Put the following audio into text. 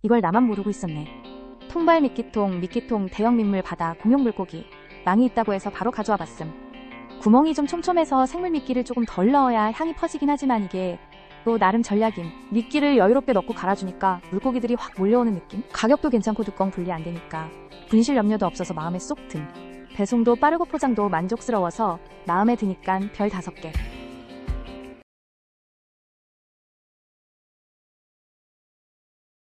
이걸 나만 모르고 있었네. 통발 미끼통 대형 민물 바다 공용 물고기 망이 있다고 해서 바로 가져와 봤음. 구멍이 좀 촘촘해서 생물 미끼를 조금 덜 넣어야 향이 퍼지긴 하지만 이게 또 나름 전략임. 미끼를 여유롭게 넣고 갈아주니까 물고기들이 확 몰려오는 느낌? 가격도 괜찮고 뚜껑 분리 안 되니까 분실 염려도 없어서 마음에 쏙 든. 배송도 빠르고 포장도 만족스러워서 마음에 드니깐 별 5개.